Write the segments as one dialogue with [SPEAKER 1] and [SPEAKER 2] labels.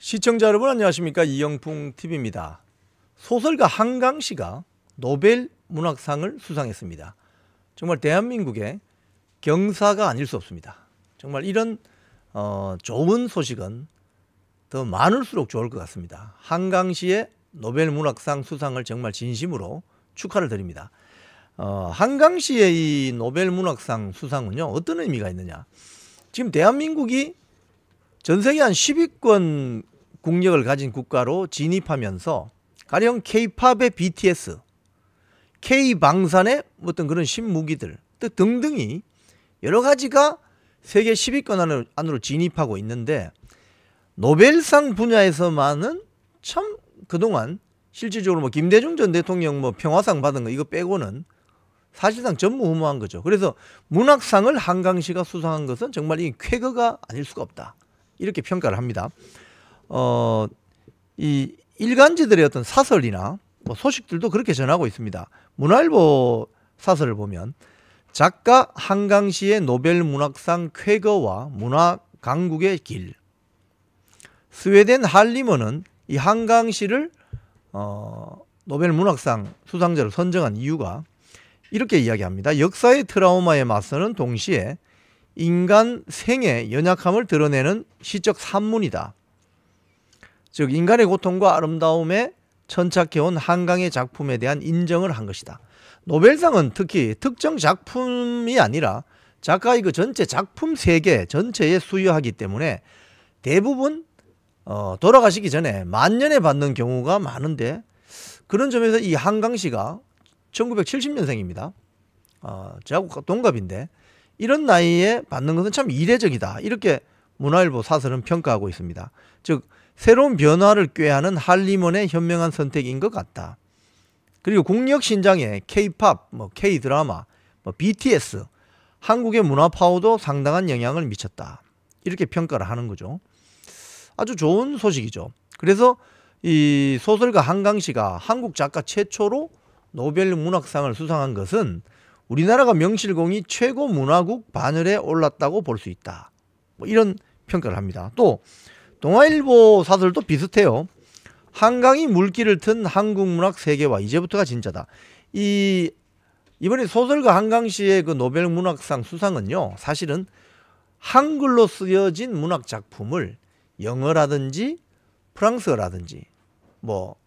[SPEAKER 1] 시청자 여러분 안녕하십니까? 이영풍 TV입니다. 소설가 한강씨가 노벨 문학상을 수상했습니다. 정말 대한민국의 경사가 아닐 수 없습니다. 정말 이런 좋은 소식은 더 많을수록 좋을 것 같습니다. 한강씨의 노벨 문학상 수상을 정말 진심으로 축하를 드립니다. 한강씨의 이 노벨 문학상 수상은요, 어떤 의미가 있느냐? 지금 대한민국이 전 세계 한 10위권 국력을 가진 국가로 진입하면서 가령 K-팝의 BTS, K-방산의 어떤 그런 신무기들 등등이 여러 가지가 세계 10위권 안으로 진입하고 있는데, 노벨상 분야에서만은 참 그동안 실질적으로 김대중 전 대통령 평화상 받은 거 이거 빼고는 사실상 전무후무한 거죠. 그래서 문학상을 한강씨가 수상한 것은 정말 이 쾌거가 아닐 수가 없다, 이렇게 평가를 합니다. 이 일간지들의 어떤 사설이나 소식들도 그렇게 전하고 있습니다. 문화일보 사설을 보면 작가 한강씨의 노벨 문학상 쾌거와 문화 강국의 길, 스웨덴 할리먼은 이 한강씨를 노벨 문학상 수상자로 선정한 이유가 이렇게 이야기합니다. 역사의 트라우마에 맞서는 동시에 인간 생의 연약함을 드러내는 시적 산문이다. 즉 인간의 고통과 아름다움에 천착해온 한강의 작품에 대한 인정을 한 것이다. 노벨상은 특히 특정 작품이 아니라 작가의 그 전체 작품 세계 전체에 수여하기 때문에 대부분 돌아가시기 전에 만년에 받는 경우가 많은데, 그런 점에서 이 한강씨가 1970년생입니다. 저하고 동갑인데 이런 나이에 받는 것은 참 이례적이다, 이렇게 문화일보 사설은 평가하고 있습니다. 즉 새로운 변화를 꾀하는 할리먼의 현명한 선택인 것 같다. 그리고 국력 신장에 K-팝, K-드라마, BTS, 한국의 문화 파워도 상당한 영향을 미쳤다, 이렇게 평가를 하는 거죠. 아주 좋은 소식이죠. 그래서 이 소설가 한강씨가 한국 작가 최초로 노벨 문학상을 수상한 것은 우리나라가 명실공히 최고 문화국 반열에 올랐다고 볼 수 있다, 이런 평가를 합니다. 또 동아일보 사설도 비슷해요. 한강이 물길을 튼 한국 문학 세계화, 이제부터가 진짜다. 이번에 소설가 한강씨의 그 노벨 문학상 수상은요, 사실은 한글로 쓰여진 문학 작품을 영어라든지 프랑스어라든지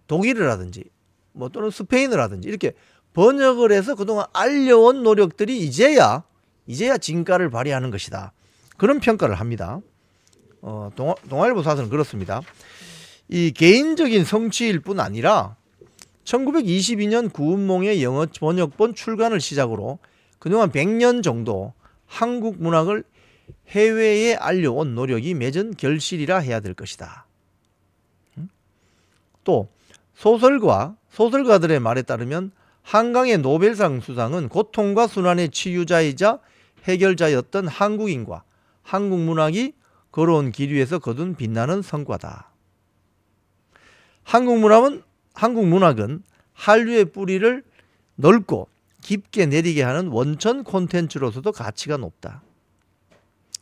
[SPEAKER 1] 독일어라든지 또는 스페인어라든지 이렇게 번역을 해서 그동안 알려온 노력들이 이제야 진가를 발휘하는 것이다, 그런 평가를 합니다. 동아일보 사설은 그렇습니다. 이 개인적인 성취일 뿐 아니라 1922년 구운몽의 영어 번역본 출간을 시작으로 그동안 100년 정도 한국 문학을 해외에 알려온 노력이 맺은 결실이라 해야 될 것이다. 또 소설가들의 말에 따르면 한강의 노벨상 수상은 고통과 순환의 치유자이자 해결자였던 한국인과 한국 문학이 걸어온 길 위에서 거둔 빛나는 성과다. 한국 문학은 한류의 뿌리를 넓고 깊게 내리게 하는 원천 콘텐츠로서도 가치가 높다.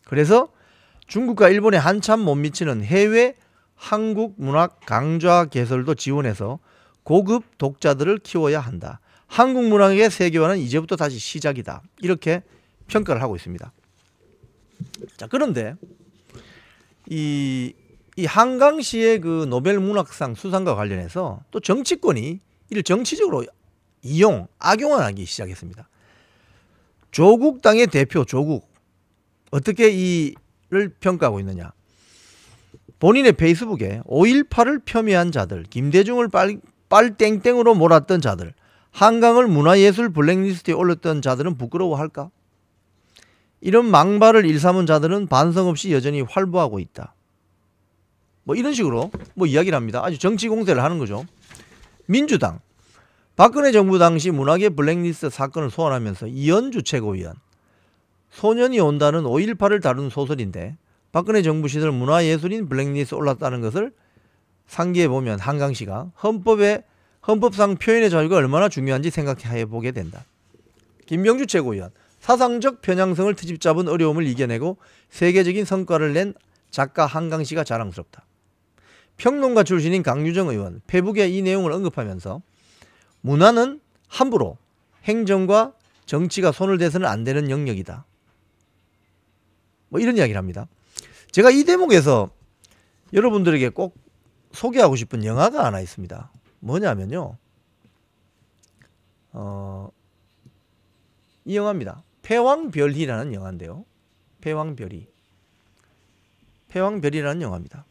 [SPEAKER 1] 그래서 중국과 일본에 한참 못 미치는 해외 한국 문학 강좌 개설도 지원해서 고급 독자들을 키워야 한다. 한국 문학의 세계화는 이제부터 다시 시작이다, 이렇게 평가를 하고 있습니다. 자, 그런데 이 한강씨의 그 노벨 문학상 수상과 관련해서 또 정치권이 이를 정치적으로 악용하기 시작했습니다. 조국 당의 대표 조국, 어떻게 이를 평가하고 있느냐? 본인의 페이스북에 5.18을 폄훼한 자들, 김대중을 빨땡땡으로 몰았던 자들, 한강을 문화예술 블랙리스트에 올렸던 자들은 부끄러워할까? 이런 망발을 일삼은 자들은 반성 없이 여전히 활보하고 있다, 이런 식으로 이야기를 합니다. 아주 정치 공세를 하는 거죠. 민주당, 박근혜 정부 당시 문학의 블랙리스트 사건을 소환하면서 이현주 최고위원, 소년이 온다는 5.18을 다룬 소설인데 박근혜 정부 시절 문화예술인 블랙리스트에 올랐다는 것을 상기해보면 한강씨가 헌법상 표현의 자유가 얼마나 중요한지 생각해보게 된다. 김병주 최고위원, 사상적 편향성을 트집잡은 어려움을 이겨내고 세계적인 성과를 낸 작가 한강씨가 자랑스럽다. 평론가 출신인 강유정 의원 페북에 이 내용을 언급하면서 문화는 함부로 행정과 정치가 손을 대서는 안 되는 영역이다. 뭐 이런 이야기를 합니다. 제가 이 대목에서 여러분들에게 꼭 소개하고 싶은 영화가 하나 있습니다. 뭐냐면요. 이 영화입니다. 패왕별이라는 영화인데요. 패왕별이라는 영화입니다.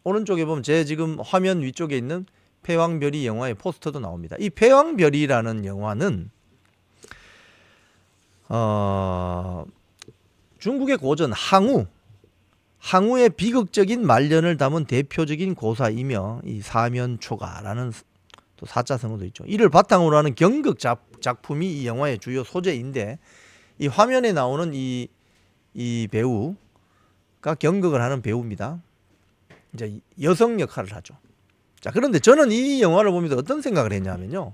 [SPEAKER 1] 오른쪽에 보면 제 지금 화면 위쪽에 있는 패왕별이 영화의 포스터도 나옵니다. 이 패왕별이라는 영화는 중국의 고전 항우의 비극적인 말년을 담은 대표적인 고사이며 이 사면초가라는 또 사자성어도 있죠. 이를 바탕으로 하는 경극 작품이 이 영화의 주요 소재인데 이 화면에 나오는 이 배우가 경극을 하는 배우입니다. 이제 여성 역할을 하죠. 자, 그런데 저는 이 영화를 보면서 어떤 생각을 했냐면요.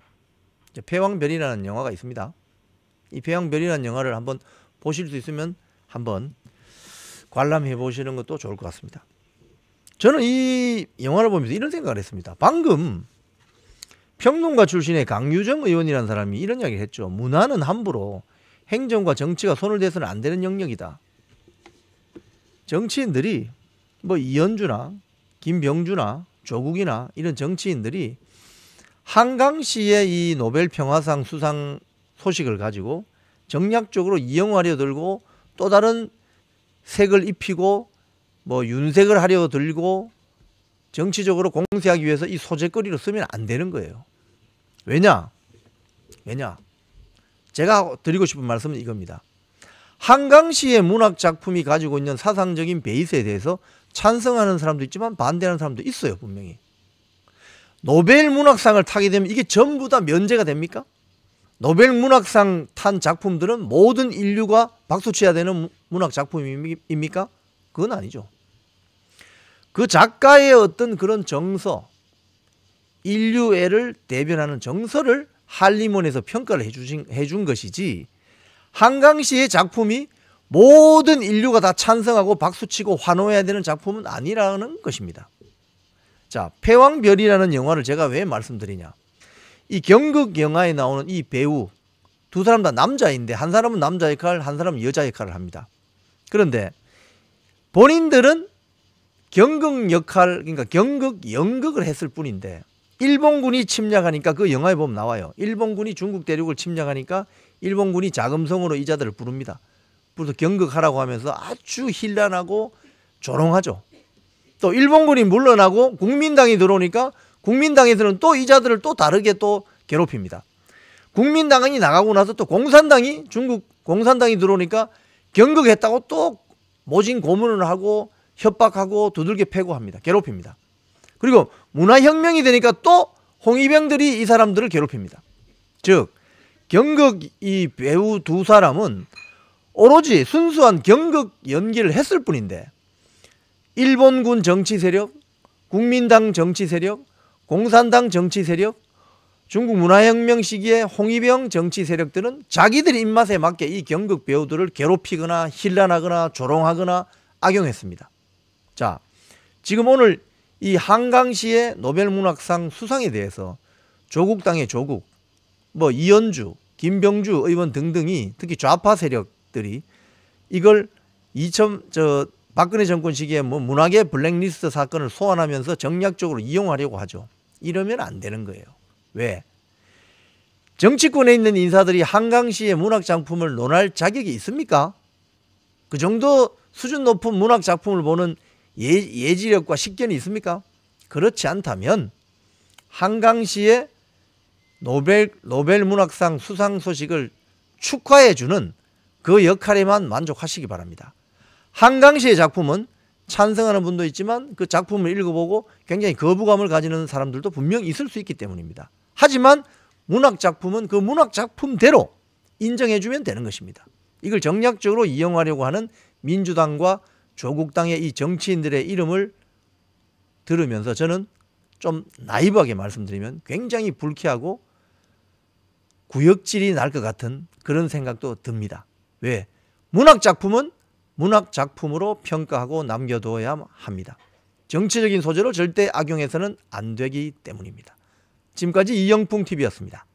[SPEAKER 1] 이제 패왕별이라는 영화가 있습니다. 이 패왕별이라는 영화를 한번 보실 수 있으면 한번 관람해 보시는 것도 좋을 것 같습니다. 저는 이 영화를 보면서 이런 생각을 했습니다. 방금 평론가 출신의 강유정 의원이라는 사람이 이런 이야기를 했죠. 문화는 함부로 행정과 정치가 손을 대서는 안 되는 영역이다. 정치인들이 뭐 이현주나 김병주나 조국이나 이런 정치인들이 한강시의 이 노벨 평화상 수상 소식을 가지고 정략적으로 이용하려 들고 또 다른 색을 입히고 뭐 윤색을 하려 들고 정치적으로 공세하기 위해서 이 소재거리로 쓰면 안 되는 거예요. 왜냐? 제가 드리고 싶은 말씀은 이겁니다. 한강시의 문학 작품이 가지고 있는 사상적인 베이스에 대해서 찬성하는 사람도 있지만 반대하는 사람도 있어요. 분명히. 노벨 문학상을 타게 되면 이게 전부 다 면제가 됩니까? 노벨 문학상 탄 작품들은 모든 인류가 박수쳐야 되는 문학 작품입니까? 그건 아니죠. 그 작가의 어떤 그런 정서, 인류애를 대변하는 정서를 한림원에서 평가를 해준 것이지 한강시의 작품이 모든 인류가 다 찬성하고 박수치고 환호해야 되는 작품은 아니라는 것입니다. 자, 패왕별이라는 영화를 제가 왜 말씀드리냐. 이 경극 영화에 나오는 이 배우 두 사람 다 남자인데 한 사람은 남자 역할, 한 사람은 여자 역할을 합니다. 그런데 본인들은 경극 역할, 그러니까 경극 연극을 했을 뿐인데 일본군이 침략하니까 그 영화에 보면 나와요. 일본군이 중국 대륙을 침략하니까 일본군이 자금성으로 이자들을 부릅니다. 그래서 경극하라고 하면서 아주 힐난하고 조롱하죠. 또 일본군이 물러나고 국민당이 들어오니까 국민당에서는 또 이자들을 또 다르게 또 괴롭힙니다. 국민당이 나가고 나서 또 공산당이 중국 공산당이 들어오니까 경극했다고 또 모진 고문을 하고 협박하고 두들겨 패고 합니다. 괴롭힙니다. 그리고 문화혁명이 되니까 또 홍위병들이 이 사람들을 괴롭힙니다. 즉 경극 이 배우 두 사람은 오로지 순수한 경극 연기를 했을 뿐인데 일본군 정치 세력, 국민당 정치 세력, 공산당 정치 세력, 중국 문화혁명 시기에 홍위병 정치 세력들은 자기들 입맛에 맞게 이 경극 배우들을 괴롭히거나 힐난하거나 조롱하거나 악용했습니다. 자, 지금 오늘 이 한강시의 노벨문학상 수상에 대해서 조국당의 조국, 뭐 이현주, 김병주 의원 등등이 특히 좌파 세력들이 이걸 박근혜 정권 시기에 뭐 문학의 블랙리스트 사건을 소환하면서 정략적으로 이용하려고 하죠. 이러면 안 되는 거예요. 왜? 정치권에 있는 인사들이 한강시의 문학 작품을 논할 자격이 있습니까? 그 정도 수준 높은 문학 작품을 보는 예지력과 식견이 있습니까? 그렇지 않다면 한강시의 노벨 문학상 수상 소식을 축하해주는 그 역할에만 만족하시기 바랍니다. 한강시의 작품은 찬성하는 분도 있지만 그 작품을 읽어보고 굉장히 거부감을 가지는 사람들도 분명히 있을 수 있기 때문입니다. 하지만 문학작품은 그 문학작품대로 인정해주면 되는 것입니다. 이걸 정략적으로 이용하려고 하는 민주당과 조국당의 이 정치인들의 이름을 들으면서 저는 좀 나이브하게 말씀드리면 굉장히 불쾌하고 구역질이 날 것 같은 그런 생각도 듭니다. 왜? 문학작품은 문학작품으로 평가하고 남겨둬야 합니다. 정치적인 소재로 절대 악용해서는 안 되기 때문입니다. 지금까지 이영풍 TV였습니다.